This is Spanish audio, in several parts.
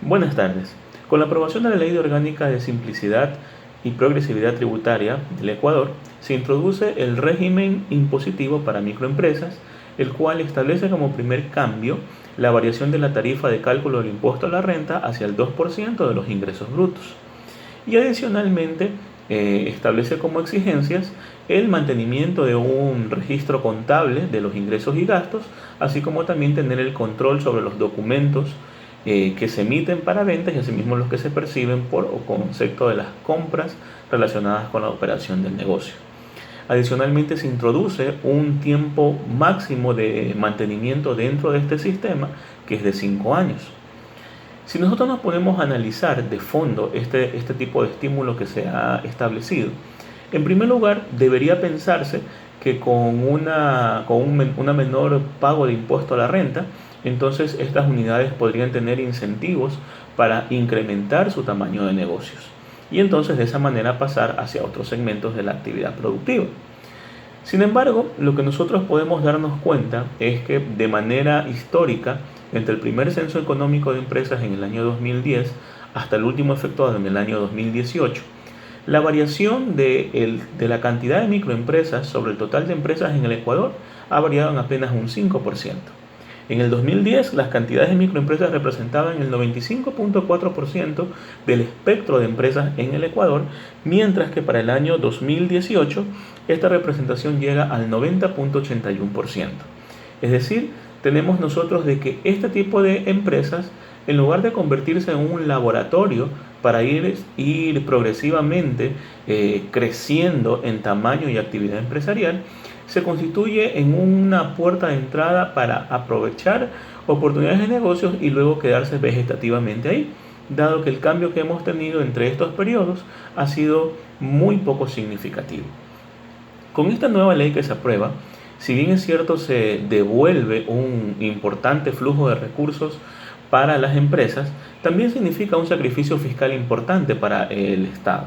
Buenas tardes. Con la aprobación de la Ley Orgánica de Simplicidad y Progresividad Tributaria del Ecuador, se introduce el régimen impositivo para microempresas, el cual establece como primer cambio la variación de la tarifa de cálculo del impuesto a la renta hacia el 2% de los ingresos brutos. Y adicionalmente establece como exigencias el mantenimiento de un registro contable de los ingresos y gastos, así como también tener el control sobre los documentos que se emiten para ventas y asimismo los que se perciben por o concepto de las compras relacionadas con la operación del negocio. Adicionalmente se introduce un tiempo máximo de mantenimiento dentro de este sistema que es de 5 años. Si nosotros nos ponemos a analizar de fondo este tipo de estímulo que se ha establecido, en primer lugar debería pensarse que con una menor pago de impuesto a la renta, entonces estas unidades podrían tener incentivos para incrementar su tamaño de negocios y entonces de esa manera pasar hacia otros segmentos de la actividad productiva. Sin embargo, lo que nosotros podemos darnos cuenta es que de manera histórica, entre el primer censo económico de empresas en el año 2010 hasta el último efectuado en el año 2018, la variación de la cantidad de microempresas sobre el total de empresas en el Ecuador ha variado en apenas un 5%. En el 2010, las cantidades de microempresas representaban el 95.4% del espectro de empresas en el Ecuador, mientras que para el año 2018 esta representación llega al 90.81%. Es decir, tenemos nosotros de que este tipo de empresas, en lugar de convertirse en un laboratorio para ir progresivamente creciendo en tamaño y actividad empresarial, se constituye en una puerta de entrada para aprovechar oportunidades de negocios y luego quedarse vegetativamente ahí, dado que el cambio que hemos tenido entre estos periodos ha sido muy poco significativo. Con esta nueva ley que se aprueba, si bien es cierto se devuelve un importante flujo de recursos para las empresas, también significa un sacrificio fiscal importante para el Estado.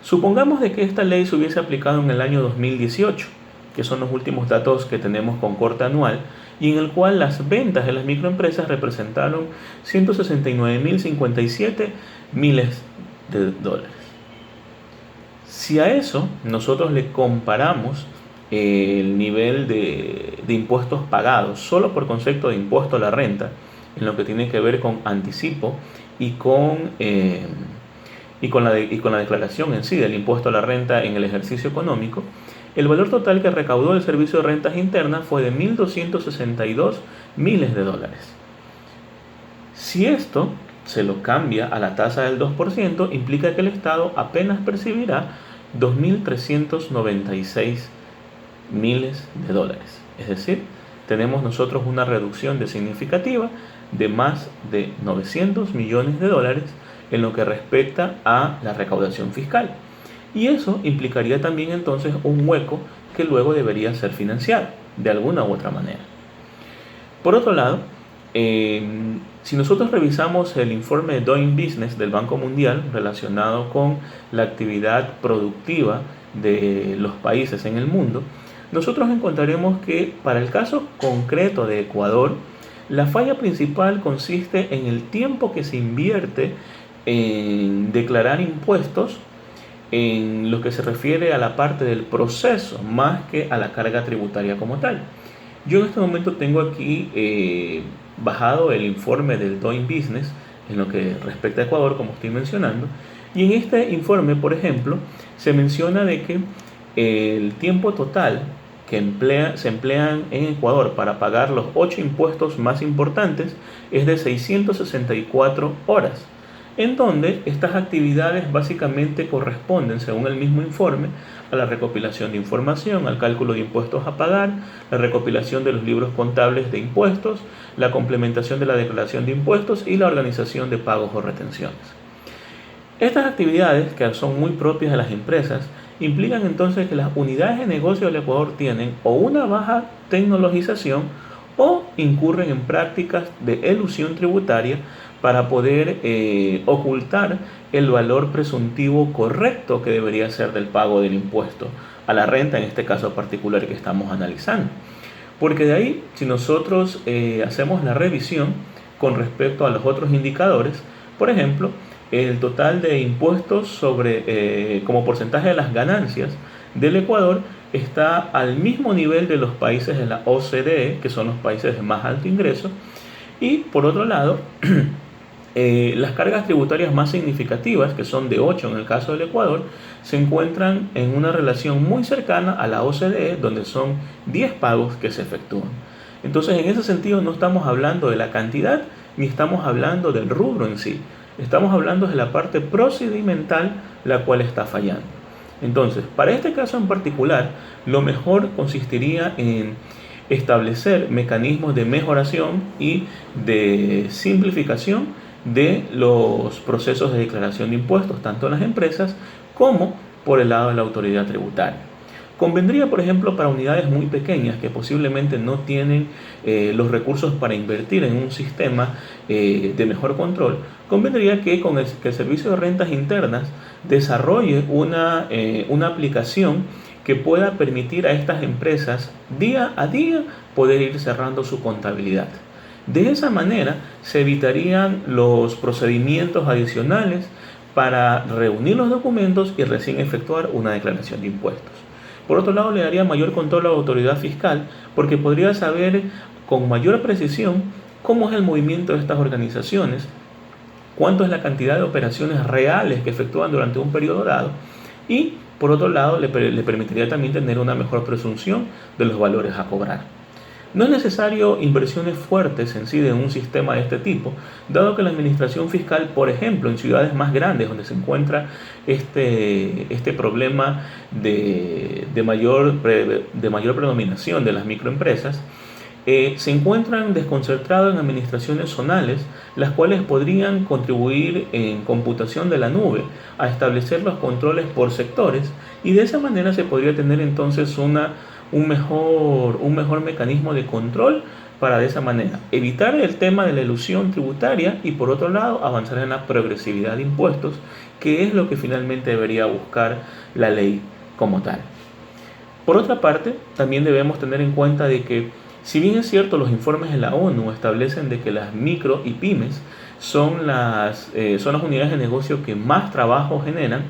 Supongamos de que esta ley se hubiese aplicado en el año 2018, que son los últimos datos que tenemos con corte anual, y en el cual las ventas de las microempresas representaron 169.057 miles de dólares. Si a eso nosotros le comparamos el nivel de impuestos pagados solo por concepto de impuesto a la renta, en lo que tiene que ver con anticipo y con la declaración en sí del impuesto a la renta en el ejercicio económico, el valor total que recaudó el Servicio de Rentas Internas fue de 1.262 miles de dólares. Si esto se lo cambia a la tasa del 2%, implica que el Estado apenas percibirá 2.396 miles de dólares. Es decir, tenemos nosotros una reducción significativa de más de 900 millones de dólares en lo que respecta a la recaudación fiscal. Y eso implicaría también entonces un hueco que luego debería ser financiado de alguna u otra manera. Por otro lado, si nosotros revisamos el informe de Doing Business del Banco Mundial relacionado con la actividad productiva de los países en el mundo, nosotros encontraremos que para el caso concreto de Ecuador, la falla principal consiste en el tiempo que se invierte en declarar impuestos en lo que se refiere a la parte del proceso más que a la carga tributaria como tal. Yo en este momento tengo aquí bajado el informe del Doing Business en lo que respecta a Ecuador, como estoy mencionando, y en este informe, por ejemplo, se menciona de que el tiempo total que se emplean en Ecuador para pagar los 8 impuestos más importantes es de 664 horas, en donde estas actividades básicamente corresponden, según el mismo informe, a la recopilación de información, al cálculo de impuestos a pagar, la recopilación de los libros contables de impuestos, la complementación de la declaración de impuestos y la organización de pagos o retenciones. Estas actividades, que son muy propias de las empresas, implican entonces que las unidades de negocio del Ecuador tienen o una baja tecnologización o incurren en prácticas de elusión tributaria para poder ocultar el valor presuntivo correcto que debería ser del pago del impuesto a la renta, en este caso particular que estamos analizando. Porque de ahí, si nosotros hacemos la revisión, con respecto a los otros indicadores. Por ejemplo, el total de impuestos como porcentaje de las ganancias del Ecuador está al mismo nivel de los países de la OCDE, que son los países de más alto ingreso, y por otro lado, las cargas tributarias más significativas, que son de 8 en el caso del Ecuador, se encuentran en una relación muy cercana a la OCDE, donde son 10 pagos que se efectúan. Entonces, en ese sentido, no estamos hablando de la cantidad, ni estamos hablando del rubro en sí. Estamos hablando de la parte procedimental, la cual está fallando. Entonces, para este caso en particular, lo mejor consistiría en establecer mecanismos de mejoración y de simplificación de los procesos de declaración de impuestos, tanto en las empresas como por el lado de la autoridad tributaria. Convendría, por ejemplo, para unidades muy pequeñas que posiblemente no tienen los recursos para invertir en un sistema de mejor control, convendría que que el Servicio de Rentas Internas desarrolle una aplicación que pueda permitir a estas empresas día a día poder ir cerrando su contabilidad. De esa manera se evitarían los procedimientos adicionales para reunir los documentos y recién efectuar una declaración de impuestos. Por otro lado, le daría mayor control a la autoridad fiscal porque podría saber con mayor precisión cómo es el movimiento de estas organizaciones, cuánto es la cantidad de operaciones reales que efectúan durante un periodo dado y, por otro lado, le permitiría también tener una mejor presunción de los valores a cobrar. No es necesario inversiones fuertes en sí de un sistema de este tipo, dado que la administración fiscal, por ejemplo, en ciudades más grandes donde se encuentra este problema de mayor predominación de las microempresas, se encuentran desconcentrados en administraciones zonales, las cuales podrían contribuir en computación de la nube a establecer los controles por sectores y de esa manera se podría tener entonces un mejor mecanismo de control para de esa manera evitar el tema de la elusión tributaria y por otro lado avanzar en la progresividad de impuestos, que es lo que finalmente debería buscar la ley como tal. Por otra parte, también debemos tener en cuenta de que si bien es cierto los informes de la ONU establecen de que las micro y pymes son las unidades de negocio que más trabajo generan,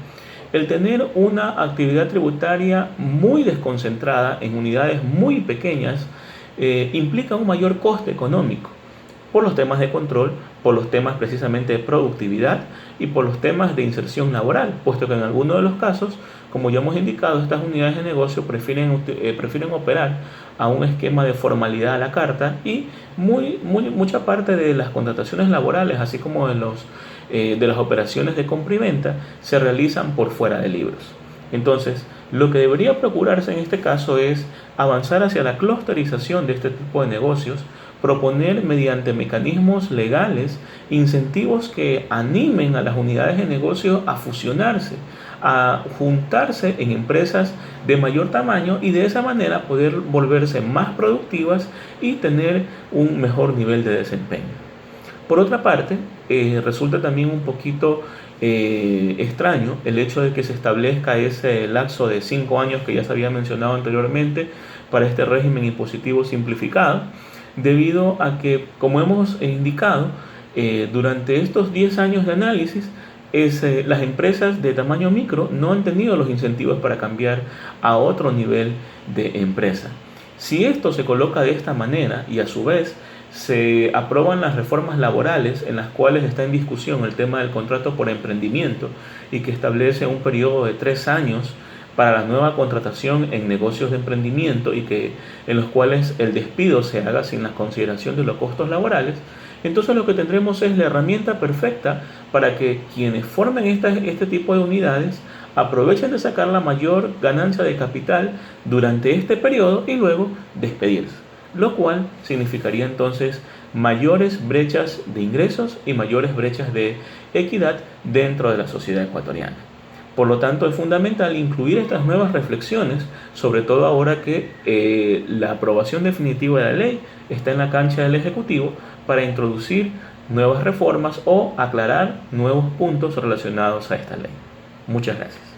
el tener una actividad tributaria muy desconcentrada en unidades muy pequeñas implica un mayor coste económico por los temas de control, por los temas precisamente de productividad y por los temas de inserción laboral, puesto que en algunos de los casos, como ya hemos indicado, estas unidades de negocio prefieren operar a un esquema de formalidad a la carta y mucha parte de las contrataciones laborales, así como de las operaciones de compra y venta, se realizan por fuera de libros. Entonces, lo que debería procurarse en este caso es avanzar hacia la clusterización de este tipo de negocios, proponer mediante mecanismos legales incentivos que animen a las unidades de negocio a fusionarse, a juntarse en empresas de mayor tamaño y de esa manera poder volverse más productivas y tener un mejor nivel de desempeño. Por otra parte, resulta también un poquito extraño el hecho de que se establezca ese lapso de 5 años que ya se había mencionado anteriormente para este régimen impositivo simplificado, debido a que, como hemos indicado, durante estos 10 años de análisis, las empresas de tamaño micro no han tenido los incentivos para cambiar a otro nivel de empresa. Si esto se coloca de esta manera y a su vez se aprueban las reformas laborales en las cuales está en discusión el tema del contrato por emprendimiento y que establece un periodo de 3 años para la nueva contratación en negocios de emprendimiento y en los cuales el despido se haga sin la consideración de los costos laborales, entonces lo que tendremos es la herramienta perfecta para que quienes formen este tipo de unidades aprovechen de sacar la mayor ganancia de capital durante este periodo y luego despedirse, lo cual significaría entonces mayores brechas de ingresos y mayores brechas de equidad dentro de la sociedad ecuatoriana. Por lo tanto, es fundamental incluir estas nuevas reflexiones, sobre todo ahora que la aprobación definitiva de la ley está en la cancha del Ejecutivo para introducir nuevas reformas o aclarar nuevos puntos relacionados a esta ley. Muchas gracias.